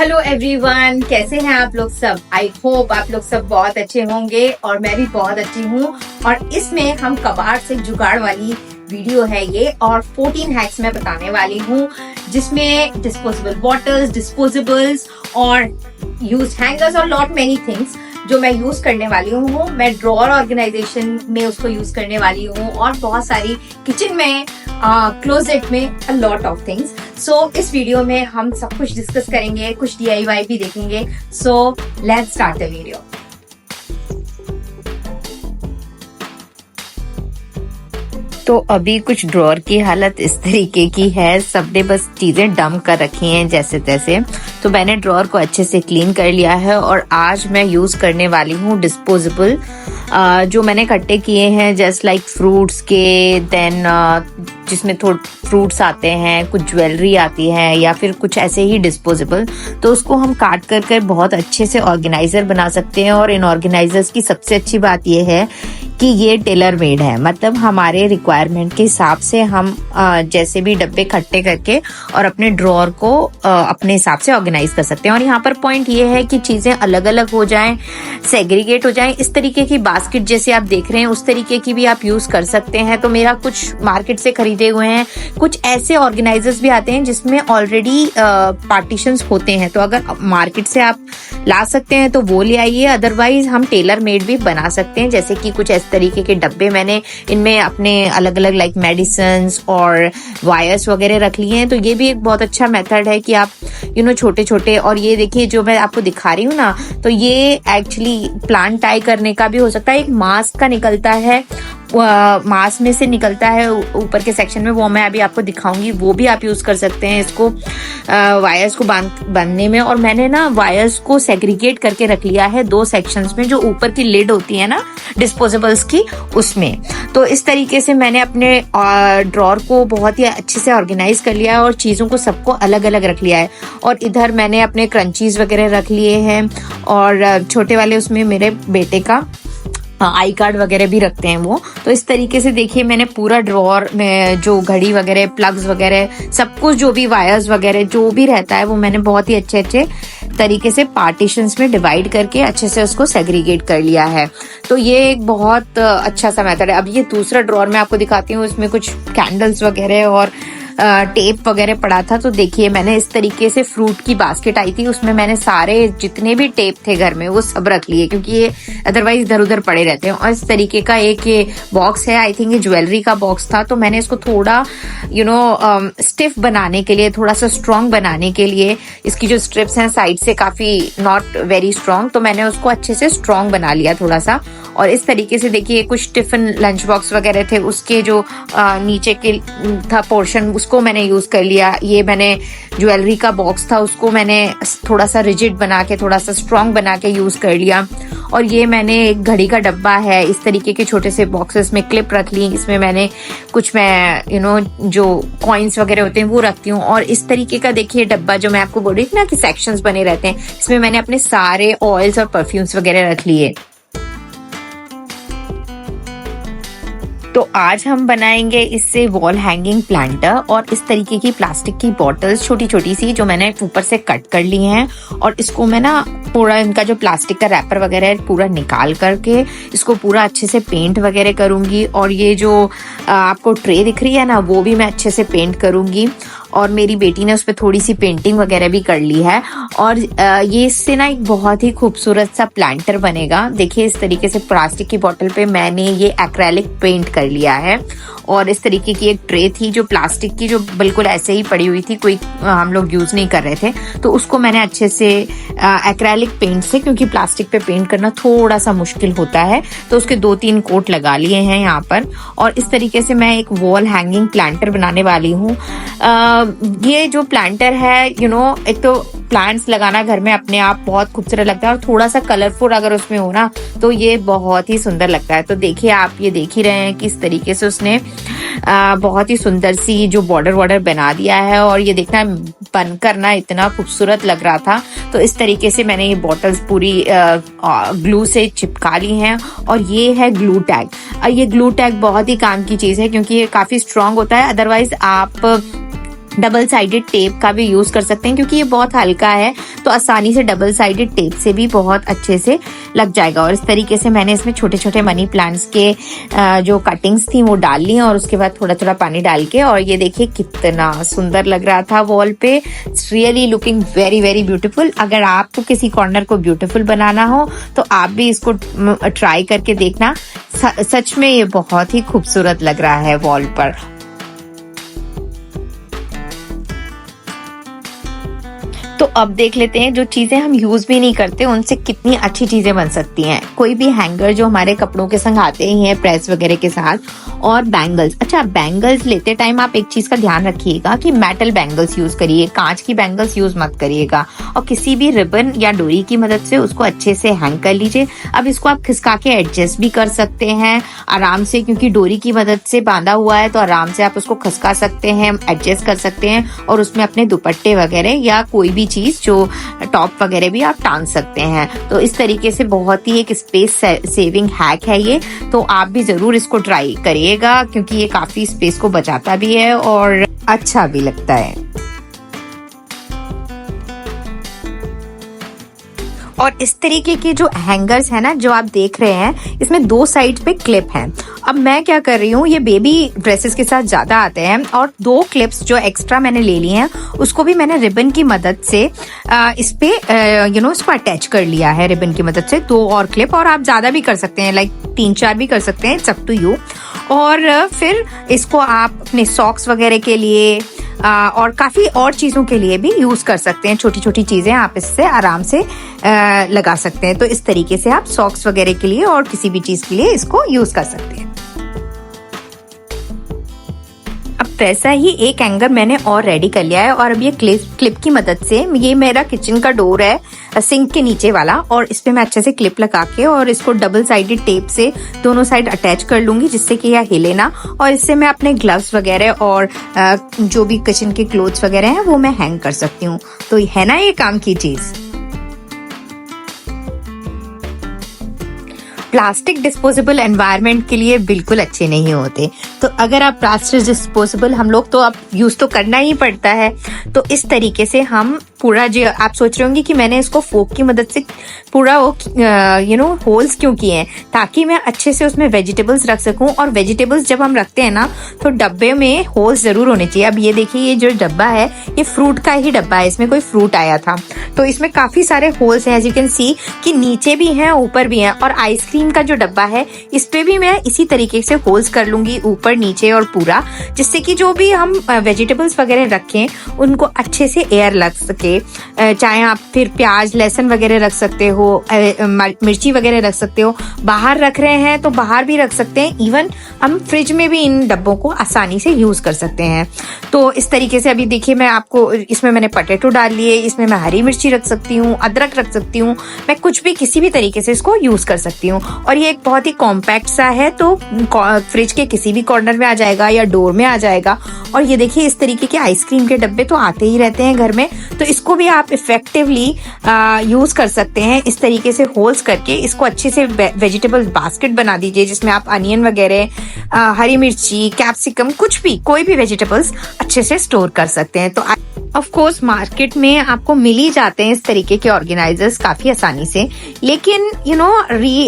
Hello everyone, कैसे हैं आप लोग सब। आई होप आप लोग सब बहुत अच्छे होंगे और मैं भी बहुत अच्छी हूँ। और इसमें हम कबाड़ से जुगाड़ वाली वीडियो है ये, और 14 हैक्स मैं बताने वाली हूँ जिसमें डिस्पोजेबल बॉटल्स, डिस्पोजेबल्स और यूज हैंगर्स और लॉट मेनी थिंग्स जो मैं यूज करने वाली हूँ। मैं ड्रॉअर ऑर्गेनाइजेशन में उसको यूज करने वाली हूँ और बहुत सारी किचन में, क्लोजेट में, अ लॉट ऑफ थिंग्स। सो इस वीडियो में हम सब कुछ डिस्कस करेंगे, कुछ DIY भी देखेंगे। So let's start the video. तो अभी कुछ ड्रॉअर की हालत इस तरीके की है, सबने बस चीजें डंप कर रखी हैं जैसे तैसे। तो मैंने ड्रॉअर को अच्छे से क्लीन कर लिया है और आज मैं यूज करने वाली हूँ डिस्पोजेबल जो मैंने इकट्ठे किए हैं, जस्ट लाइक फ्रूट्स के, देन जिसमें थोड़े फ्रूट्स आते हैं, कुछ ज्वेलरी आती है या फिर कुछ ऐसे ही डिस्पोजेबल। तो उसको हम काट कर बहुत अच्छे से ऑर्गेनाइजर बना सकते हैं। और इन ऑर्गेनाइजर्स की सबसे अच्छी बात यह है कि ये टेलर मेड है, मतलब हमारे रिक्वायरमेंट के हिसाब से हम जैसे भी डब्बे इकट्ठे करके और अपने ड्रॉअर को अपने हिसाब से ऑर्गेनाइज कर सकते हैं। और यहाँ पर पॉइंट ये है कि चीजें अलग अलग हो जाएं, सेग्रीगेट हो जाएं। इस तरीके की बास्केट जैसे आप देख रहे हैं उस तरीके की भी आप यूज कर सकते हैं। तो मेरा कुछ मार्केट से खरीदे हुए हैं, कुछ ऐसे ऑर्गेनाइजर्स भी आते हैं जिसमें ऑलरेडी पार्टीशंस होते हैं। तो अगर मार्केट से आप ला सकते हैं तो वो ले आइए, अदरवाइज हम टेलर मेड भी बना सकते हैं। जैसे कि कुछ इस तरीके के डब्बे मैंने इनमें अपने अलग अलग लाइक मेडिसिन और वायर्स वगैरह रख लिए हैं। तो ये भी एक बहुत अच्छा मेथड है कि आप छोटे छोटे, और ये देखिए जो मैं आपको दिखा रही हूँ ना, तो ये एक्चुअली प्लांट टाई करने का भी हो सकता है। एक मास्क का निकलता है, मास्क में से निकलता है ऊपर के सेक्शन में, वो मैं अभी आपको दिखाऊंगी, वो भी आप यूज कर सकते हैं इसको वायर्स को बांधने में। और मैंने ना वायर्स को सेग्रीगेट करके रख लिया है 2 सेक्शंस में, जो ऊपर की लिड होती है ना डिस्पोजेबल्स की, उसमें। तो इस तरीके से मैंने अपने ड्रॉअर को बहुत ही अच्छे से ऑर्गेनाइज कर लिया है और चीजों को सबको अलग अलग रख लिया है। और इधर मैंने अपने क्रंचीज वगैरह रख लिए हैं, और छोटे वाले उसमें मेरे बेटे का आई कार्ड वगैरह भी रखते हैं वो। तो इस तरीके से देखिए मैंने पूरा ड्रॉअर में जो घड़ी वगैरह, प्लग्स वगैरह, सब कुछ जो भी वायर्स वगैरह जो भी रहता है वो मैंने बहुत ही अच्छे अच्छे तरीके से पार्टीशंस में डिवाइड करके अच्छे से उसको सेग्रीगेट कर लिया है। तो ये एक बहुत अच्छा सा मेथड है। अब ये दूसरा ड्रॉअर मैं आपको दिखाती हूँ, इसमें कुछ कैंडल्स वगैरह और टेप वगैरह पड़ा था। तो देखिए मैंने इस तरीके से फ्रूट की बास्केट आई थी, उसमें मैंने सारे जितने भी टेप थे घर में वो सब रख लिए, क्योंकि ये अदरवाइज इधर उधर पड़े रहते हैं। और इस तरीके का एक ये बॉक्स है, आई थिंक ये ज्वेलरी का बॉक्स था। तो मैंने इसको थोड़ा स्टिफ बनाने के लिए, थोड़ा सा स्ट्रॉन्ग बनाने के लिए, इसकी जो स्ट्रिप्स हैं साइड से काफी नॉट वेरी स्ट्रॉन्ग, तो मैंने उसको अच्छे से स्ट्रॉन्ग बना लिया थोड़ा सा। और इस तरीके से देखिए कुछ टिफिन लंच बॉक्स वगैरह थे, उसके जो नीचे के था पोर्शन, उसको मैंने यूज कर लिया। ये मैंने ज्वेलरी का बॉक्स था, उसको मैंने थोड़ा सा रिजिड बना के, थोड़ा सा स्ट्रॉन्ग बना के यूज कर लिया। और ये मैंने एक घड़ी का डब्बा है, इस तरीके के छोटे से बॉक्सेस में क्लिप रख ली, इसमें मैंने कुछ मैं जो कॉइन्स वगैरह होते हैं वो रखती हूँ। और इस तरीके का देखिए डब्बा जो मैं आपको बोल रही थी ना कि सेक्शंस बने रहते हैं, इसमें मैंने अपने सारे ऑयल्स और परफ्यूम्स वगैरह रख लिए। तो आज हम बनाएंगे इससे वॉल हैंगिंग प्लांटर। और इस तरीके की प्लास्टिक की बॉटल्स छोटी छोटी सी जो मैंने ऊपर से कट कर ली हैं, और इसको मैं ना पूरा इनका जो प्लास्टिक का रैपर वगैरह है पूरा निकाल करके इसको पूरा अच्छे से पेंट वगैरह करूंगी। और ये जो आपको ट्रे दिख रही है ना, वो भी मैं अच्छे से पेंट करूंगी। और मेरी बेटी ने उस पर थोड़ी सी पेंटिंग वगैरह भी कर ली है। और ये इससे ना एक बहुत ही खूबसूरत सा प्लांटर बनेगा। देखिए इस तरीके से प्लास्टिक की बोतल पे मैंने ये एक्रेलिक पेंट कर लिया है। और इस तरीके की एक ट्रे थी जो प्लास्टिक की, जो बिल्कुल ऐसे ही पड़ी हुई थी, कोई हम लोग यूज नहीं कर रहे थे, तो उसको मैंने अच्छे से एक्रेलिक पेंट से, क्योंकि प्लास्टिक पे पेंट करना थोड़ा सा मुश्किल होता है, तो उसके 2-3 कोट लगा लिए हैं यहाँ पर। और इस तरीके से मैं एक वॉल हैंगिंग प्लांटर बनाने वाली हूँ। ये जो प्लांटर है एक तो प्लांट्स लगाना घर में अपने आप बहुत खूबसूरत लगता है, और थोड़ा सा कलरफुल अगर उसमें हो ना तो ये बहुत ही सुंदर लगता है। तो देखिए आप ये देख ही रहे हैं कि इस तरीके से उसने बहुत ही सुंदर सी जो बॉर्डर बना दिया है। और ये देखना बनकर ना इतना खूबसूरत लग रहा था। तो इस तरीके से मैंने ये बॉटल्स पूरी ग्लू से चिपका ली हैं। और ये है ग्लू टैग। ये ग्लू टैग बहुत ही काम की चीज है, क्योंकि ये काफी स्ट्रांग होता है। अदरवाइज आप डबल साइडेड टेप का भी यूज कर सकते हैं, क्योंकि ये बहुत हल्का है। तो आसानी से डबल साइडेड टेप से भी बहुत अच्छे से लग जाएगा। और इस तरीके से मैंने इसमें छोटे छोटे मनी प्लांट्स के जो कटिंग्स थी वो डाल ली और उसके बाद थोड़ा थोड़ा पानी डाल के, और ये देखिए कितना सुंदर लग रहा था वॉल पे। It's really looking very very beautiful. अगर आपको किसी कॉर्नर को ब्यूटीफुल बनाना हो तो आप भी इसको ट्राई करके देखना। सच में ये बहुत ही खूबसूरत लग रहा है वॉल पर। तो अब देख लेते हैं जो चीजें हम यूज भी नहीं करते उनसे कितनी अच्छी चीजें बन सकती हैं। कोई भी हैंगर जो हमारे कपड़ों के संग आते ही हैं प्रेस वगैरह के साथ, और बैंगल्स। अच्छा, बैंगल्स लेते टाइम आप एक चीज का ध्यान रखिएगा कि मेटल बैंगल्स यूज करिए, कांच की बैंगल्स यूज मत करिएगा। और किसी भी रिबन या डोरी की मदद से उसको अच्छे से हैंग कर लीजिए। अब इसको आप खिसका के एडजस्ट भी कर सकते हैं आराम से, क्योंकि डोरी की मदद से बांधा हुआ है तो आराम से आप उसको खिसका सकते हैं, एडजस्ट कर सकते हैं और उसमें अपने दुपट्टे वगैरह या कोई भी चीज जो टॉप वगैरह भी आप टांग सकते हैं। तो इस तरीके से बहुत ही एक स्पेस सेविंग हैक है ये। तो आप भी जरूर इसको ट्राई करिएगा, क्योंकि ये काफी स्पेस को बचाता भी है और अच्छा भी लगता है। और इस तरीके के जो हैंगर्स है ना जो आप देख रहे हैं, इसमें 2 साइड पे क्लिप हैं। अब मैं क्या कर रही हूँ, ये बेबी ड्रेसेस के साथ ज्यादा आते हैं और 2 क्लिप्स जो एक्स्ट्रा मैंने ले ली हैं उसको भी मैंने रिबन की मदद से इस पे इसको अटैच कर लिया है रिबन की मदद से। 2 और क्लिप, और आप ज्यादा भी कर सकते हैं, लाइक 3-4 भी कर सकते हैं, इट्स अप टू यू। और फिर इसको आप अपने सॉक्स वगैरह के लिए और काफी और चीजों के लिए भी यूज कर सकते हैं। छोटी छोटी चीजें आप इससे आराम से लगा सकते हैं। तो इस तरीके से आप सॉक्स वगैरह के लिए और किसी भी चीज के लिए इसको यूज कर सकते हैं। अब वैसा ही एक हैंगर मैंने और रेडी कर लिया है, और अब ये क्लिप की मदद से, ये मेरा किचन का डोर है सिंक के नीचे वाला, और इस पे मैं अच्छे से क्लिप लगा के और इसको डबल साइडेड टेप से दोनों साइड अटैच कर लूंगी, जिससे कि यह हिले ना। और इससे मैं अपने ग्लव्स वगैरह और जो भी किचन के क्लोथ्स वगैरह हैं वो मैं हैंग कर सकती हूँ। तो है ना ये काम की चीज। प्लास्टिक डिस्पोजेबल एनवायरनमेंट के लिए बिल्कुल अच्छे नहीं होते। तो अगर आप प्लास्टिक डिस्पोजेबल, हम लोग तो अब यूज तो करना ही पड़ता है, तो इस तरीके से हम पूरा, जो आप सोच रहे होंगे कि मैंने इसको फोक की मदद से पूरा वो होल्स क्यों किए हैं, ताकि मैं अच्छे से उसमें वेजिटेबल्स रख सकूं। और वेजिटेबल्स जब हम रखते हैं ना तो डब्बे में होल्स जरूर होने चाहिए। अब ये देखिए, ये जो डब्बा है ये फ्रूट का ही डब्बा है, इसमें कोई फ्रूट आया था तो इसमें काफी सारे होल्स हैं, एज यू कैन सी कि नीचे भी हैं ऊपर भी हैं। और आइसक्रीम का जो डब्बा है इस पे भी मैं इसी तरीके से होल्स कर लूंगी, ऊपर नीचे और पूरा, जिससे कि जो भी हम वेजिटेबल्स वगैरह रखें उनको अच्छे से एयर लग सके। चाहे आप फिर प्याज लहसुन वगैरह रख सकते हो, मिर्ची वगैरह रख सकते हो, बाहर रख रहे हैं तो बाहर भी रख सकते हैं। इवन हम फ्रिज में भी इन डब्बों को आसानी से यूज कर सकते हैं। तो इस तरीके से अभी देखिए, मैं आपको इसमें मैंने पोटैटो डाल लिए, इसमें मैं हरी मिर्ची रख सकती हूँ, अदरक रख सकती हूँ, मैं कुछ भी किसी भी तरीके से इसको यूज कर सकती हूँ। और ये एक बहुत ही कॉम्पैक्ट सा है, तो फ्रिज के किसी भी कॉर्नर में आ जाएगा या डोर में आ जाएगा। और ये देखिए, इस तरीके के आइसक्रीम के डब्बे तो आते ही रहते हैं घर में, तो इसको भी आप इफेक्टिवली यूज कर सकते हैं। इस तरीके से होल्स करके इसको अच्छे से वेजिटेबल बास्केट बना दीजिए, जिसमें आप अनियन वगैरह, हरी मिर्ची, कैप्सिकम, कुछ भी कोई भी वेजिटेबल्स अच्छे से स्टोर कर सकते हैं। तो ऑफ कोर्स मार्केट में आपको मिल ही जाते हैं इस तरीके के ऑर्गेनाइजर्स काफी आसानी से, लेकिन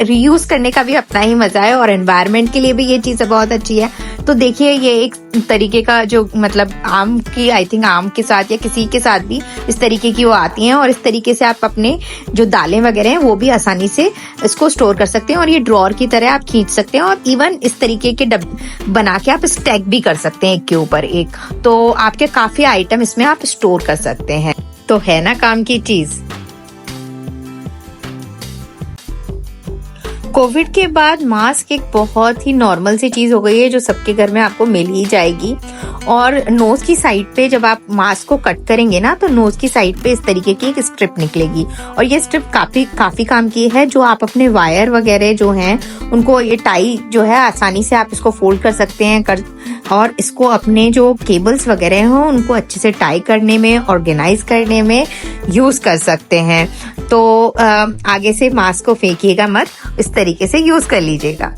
रीयूज करने का भी अपना ही मजा है, और एनवायरनमेंट के लिए भी ये चीज बहुत अच्छी है। तो देखिए, ये एक तरीके का जो मतलब आम की, आई थिंक आम के साथ या किसी के साथ भी इस तरीके की वो आती हैं, और इस तरीके से आप अपने जो दालें वगैरह हैं वो भी आसानी से इसको स्टोर कर सकते हैं। और ये ड्रॉअर की तरह आप खींच सकते हैं, और इवन इस तरीके के डब्बे बना के आप स्टैक भी कर सकते हैं एक के ऊपर एक, तो आपके काफी आइटम इसमें आप स्टोर कर सकते हैं। तो है ना काम की चीज। कोविड के बाद मास्क एक बहुत ही नॉर्मल सी चीज हो गई है, जो सबके घर में आपको मिल ही जाएगी। और नोज की साइड पे जब आप मास्क को कट करेंगे ना, तो नोज की साइड पे इस तरीके की एक स्ट्रिप निकलेगी, और ये स्ट्रिप काफी काम की है। जो आप अपने वायर वगैरह जो हैं उनको, ये टाई जो है आसानी से आप इसको फोल्ड कर सकते हैं और इसको अपने जो केबल्स वगैरह हो उनको अच्छे से टाई करने में, ऑर्गेनाइज करने में यूज कर सकते हैं। तो आगे से मास्क को फेंकिएगा मत, इस तरीके से यूज कर लीजिएगा।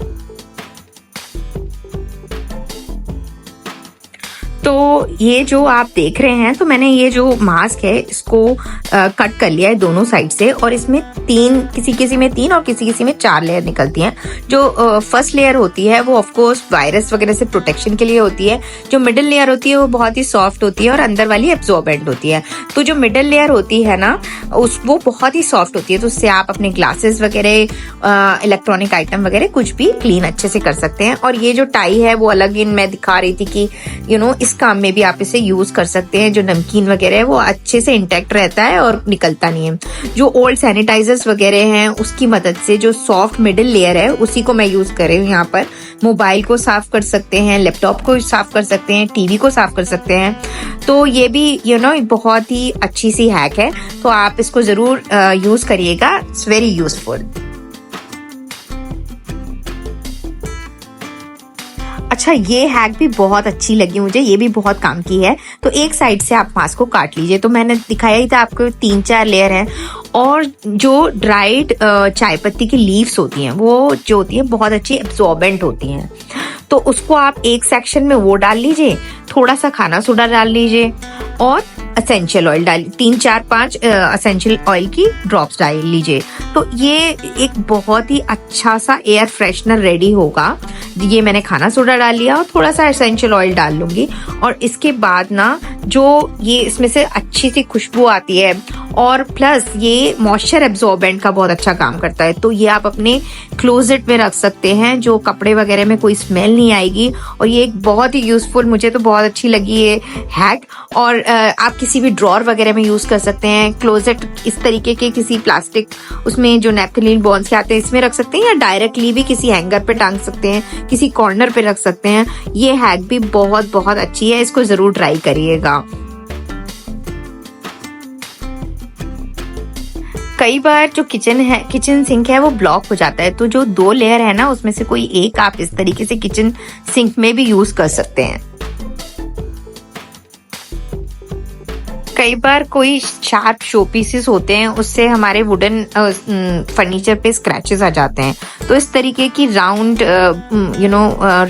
तो ये जो आप देख रहे हैं, तो मैंने ये जो मास्क है इसको कट कर लिया है दोनों साइड से, और इसमें किसी में 3 और किसी में 4 लेयर निकलती हैं। जो फर्स्ट लेयर होती है वो ऑफ कोर्स वायरस वगैरह से प्रोटेक्शन के लिए होती है। जो मिडिल लेयर होती है वो बहुत ही सॉफ्ट होती है और अंदर वाली एब्जॉर्बेंट होती है। तो जो मिडिल लेयर होती है ना वो बहुत ही सॉफ्ट होती है, तो उससे आप अपने ग्लासेस वगैरह, इलेक्ट्रॉनिक आइटम वगैरह कुछ भी क्लीन अच्छे से कर सकते हैं। और ये जो टाई है वो अलग मैं दिखा रही थी कि इस काम में भी आप इसे यूज कर सकते हैं। जो नमकीन वगैरह है वो अच्छे से इंटैक्ट रहता है और निकलता नहीं है। जो ओल्ड सैनिटाइजर्स वगैरह हैं उसकी मदद से जो सॉफ्ट मिडिल लेयर है उसी को मैं यूज कर रही हूँ यहाँ पर। मोबाइल को साफ कर सकते हैं, लैपटॉप को साफ कर सकते हैं, टीवी को साफ कर सकते हैं। तो ये भी बहुत ही अच्छी सी हैक है, तो आप इसको जरूर यूज करिएगा। It's very useful. अच्छा, ये हैक भी बहुत अच्छी लगी मुझे, ये भी बहुत काम की है। तो एक साइड से आप मास्क को काट लीजिए। तो मैंने दिखाया ही था आपको 3-4 लेयर हैं, और जो ड्राइड चाय पत्ती की लीव्स होती हैं वो जो होती है बहुत अच्छी एब्जॉर्बेंट होती हैं। तो उसको आप एक सेक्शन में वो डाल लीजिए, थोड़ा सा खाना सोडा डाल लीजिए और एसेंशियल ऑयल डाल 3-4-5 एसेंशियल ऑयल की ड्रॉप्स डाल लीजिए। तो ये एक बहुत ही अच्छा सा एयर फ्रेशनर रेडी होगा। ये मैंने खाना सोडा डाल लिया और थोड़ा सा एसेंशियल ऑयल डाल लूंगी, और इसके बाद ना जो ये इसमें से अच्छी सी खुशबू आती है, और प्लस ये मॉइस्चर एब्जॉर्बेंट का बहुत अच्छा काम करता है। तो ये आप अपने क्लोजेट में रख सकते हैं, जो कपड़े वगैरह में कोई स्मेल नहीं आएगी। और ये एक बहुत ही यूजफुल, मुझे तो बहुत अच्छी लगी ये हैक। और आप किसी भी ड्रॉर वगैरह में यूज कर सकते हैं। क्लोजेट इस तरीके के किसी प्लास्टिक, उसमें जो नैपकिन बॉन्स के आते हैं इसमें रख सकते हैं, या डायरेक्टली भी किसी हैंगर पे टांग सकते हैं, किसी कॉर्नर पे रख सकते हैं। ये हैक भी बहुत बहुत अच्छी है, इसको जरूर ट्राई करिएगा। कई बार जो किचन सिंक है वो ब्लॉक हो जाता है, तो जो 2 लेयर है ना उसमें से कोई एक आप इस तरीके से किचन सिंक में भी यूज कर सकते हैं। कई बार कोई शार्प शो पीसेस होते हैं, उससे हमारे वुडन फर्नीचर पे स्क्रैचेस आ जाते हैं। तो इस तरीके की राउंड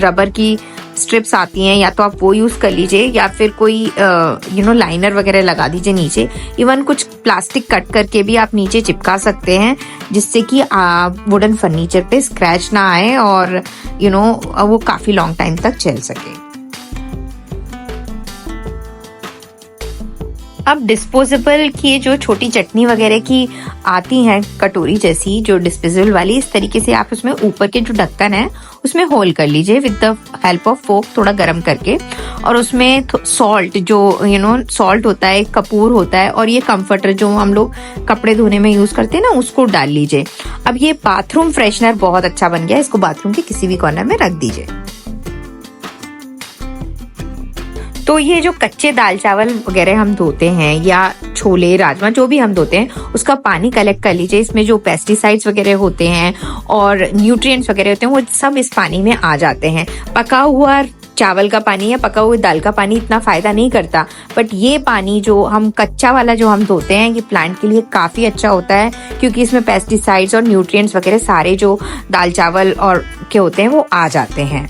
रबर की स्ट्रिप्स आती हैं, या तो आप वो यूज कर लीजिए, या फिर कोई लाइनर वगैरह लगा दीजिए नीचे। इवन कुछ प्लास्टिक कट करके भी आप नीचे चिपका सकते हैं, जिससे कि वुडन फर्नीचर पे स्क्रैच ना आए और वो काफी लॉन्ग टाइम तक चल सके। अब डिस्पोजेबल की जो छोटी चटनी वगैरह की आती हैं कटोरी जैसी, जो डिस्पोजेबल वाली, इस तरीके से आप उसमें ऊपर के जो ढक्कन है उसमें होल कर लीजिए with the help of fork, थोड़ा गर्म करके। और उसमें सॉल्ट, जो सॉल्ट होता है, कपूर होता है, और ये कंफर्टर जो हम लोग कपड़े धोने में यूज करते हैं ना, उसको डाल लीजिए। अब ये बाथरूम फ्रेशनर बहुत अच्छा बन गया, इसको बाथरूम के किसी भी कॉर्नर में रख दीजिए। तो ये जो कच्चे दाल चावल वगैरह हम धोते हैं, या छोले राजमा जो भी हम धोते हैं, उसका पानी कलेक्ट कर लीजिए। इसमें जो पेस्टिसाइड्स वगैरह होते हैं और न्यूट्रिएंट्स वगैरह होते हैं वो सब इस पानी में आ जाते हैं। पका हुआ चावल का पानी या पका हुए दाल का पानी इतना फायदा नहीं करता, बट ये पानी जो हम कच्चा वाला जो हम धोते हैं, ये प्लांट के लिए काफी अच्छा होता है, क्योंकि इसमें पेस्टिसाइड्स और न्यूट्रिएंट्स वगैरह सारे जो दाल चावल और के होते हैं वो आ जाते हैं।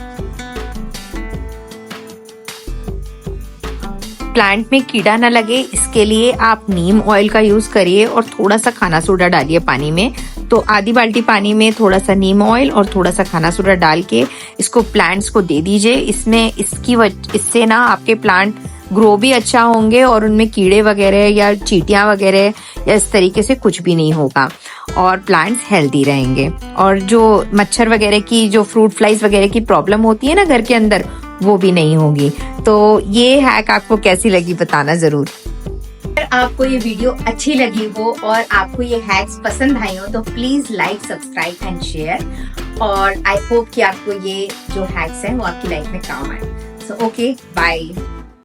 प्लांट में कीड़ा ना लगे, इसके लिए आप नीम ऑयल का यूज करिए और थोड़ा सा खाना सोडा डालिए पानी में। तो आधी बाल्टी पानी में थोड़ा सा नीम ऑयल और थोड़ा सा खाना सोडा डाल के इसको प्लांट्स को दे दीजिए। इससे ना आपके प्लांट ग्रो भी अच्छा होंगे, और उनमें कीड़े वगैरह या चींटियां वगैरह या इस तरीके से कुछ भी नहीं होगा, और प्लांट्स हेल्दी रहेंगे। और जो मच्छर वगैरह की, जो फ्रूट फ्लाइज वगैरह की प्रॉब्लम होती है ना घर के अंदर, वो भी नहीं होगी। तो ये हैक आपको कैसी लगी बताना जरूर। अगर आपको ये वीडियो अच्छी लगी हो और आपको ये हैक्स पसंद आई हो तो please like, subscribe and share. और आई होप कि आपको ये जो हैक्स हैं वो आपकी लाइफ में काम आए। So okay, bye.